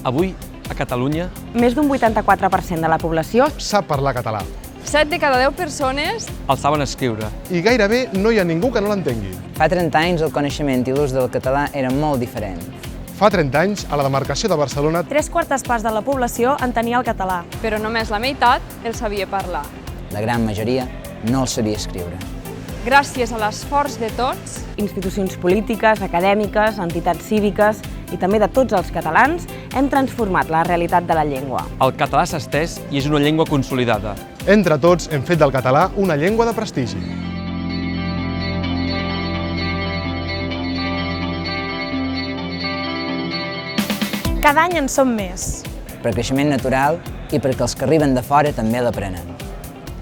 Avui, a Catalunya, Més d'un 84% de la població sap parlar català 7 de cada 10 persones el saben escriure. i gairebé no hi ha ningú que no l'entengui. Fa 30 anys el coneixement i l'ús del català eren molt diferents. Fa 30 anys, a la demarcació de Barcelona, 3/4 parts de la població entenia el català. però només la meitat el sabia parlar. La gran majoria no el sabia escriure. Gràcies a l'esforç de tots, institucions polítiques, acadèmiques, entitats cíviques i també de tots els catalans, hem transformat la realitat de la llengua. El català s'ha estès i és una llengua consolidada. entre tots hem fet del català una llengua de prestigi. Cada any en som més. Per creixement natural i perquè els que arriben de fora també l'aprenen.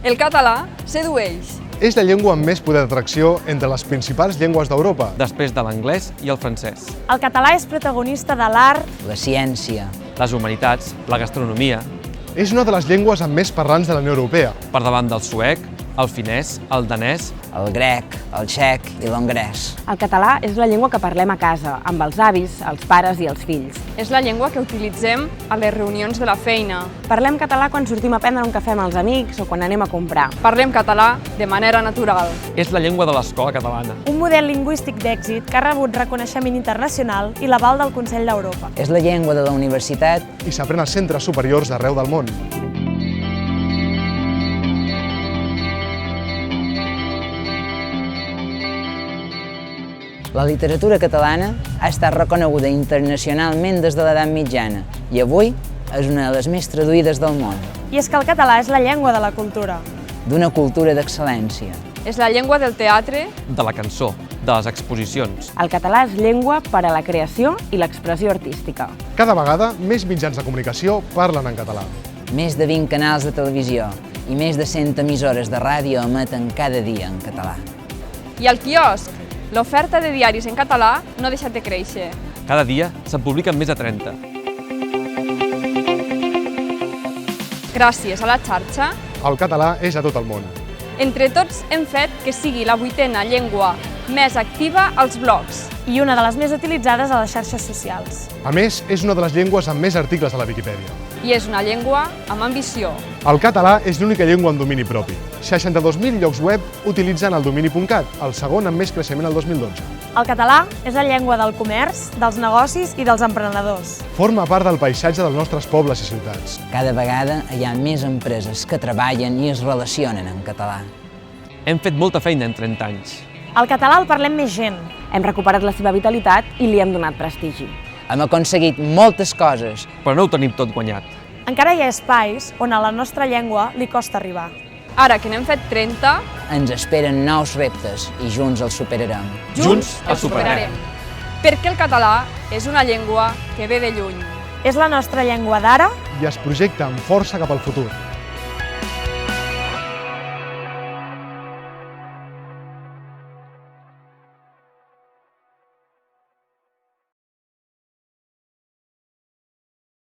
el català sedueix. És la llengua amb més poder d'atracció entre les principals llengües d'Europa. Després de l'anglès i el francès. El català és protagonista de l'art, La ciència, Les humanitats, la gastronomia, És una de les llengües amb més parlants de la Unió Europea. per davant del suec, el finès, el danès. el grec, el txec i l'hongarès. El català és la llengua que parlem a casa, amb els avis, els pares i els fills. És la llengua que utilitzem a les reunions de la feina. Parlem català quan sortim a prendre un cafè amb els amics o quan anem a comprar. Parlem català de manera natural. És la llengua de l'escola catalana. un model lingüístic d'èxit que ha rebut reconeixement internacional i l'aval del Consell d'Europa. És la llengua de la universitat I s'aprèn als centres superiors d'arreu del món. La literatura catalana ha estat reconeguda internacionalment des de l'edat mitjana i avui és una de les més traduïdes del món, I és que el català és la llengua de la cultura. d'una cultura d'excel·lència. És la llengua del teatre, De la cançó, de les exposicions. El català és llengua per a la creació i l'expressió artística. Cada vegada més mitjans de comunicació parlen en català. Més de 20 canals de televisió i més de 100 emissores de ràdio emeten cada dia en català. i al quiosc. L'oferta de diaris en català no ha deixat de créixer. Cada dia se'n publiquen més de 30. Gràcies a la xarxa, El català és a tot el món. entre tots hem fet que sigui la 8ª llengua més activa als blogs. I una de les més utilitzades a les xarxes socials. A més, és una de les llengües amb més articles a la Viquipèdia. I és una llengua amb ambició. El català és l'única llengua amb domini propi. 62.000 llocs web utilitzen el domini.cat, el segon amb més creixement el 2012. El català és la llengua del comerç, dels negocis i dels emprenedors. Forma part del paisatge dels nostres pobles i ciutats. Cada vegada hi ha més empreses que treballen i es relacionen en català. Hem fet molta feina en 30 anys. El català el parlem més gent. Hem recuperat la seva vitalitat i li hem donat prestigi. Hem aconseguit moltes coses, Però no ho tenim tot guanyat. Encara hi ha espais on a la nostra llengua li costa arribar. Ara que n'hem fet 30, ens esperen nous reptes i junts els superarem. Junts el superarem. Perquè el català és una llengua que ve de lluny. És la nostra llengua d'ara I es projecta amb força cap al futur.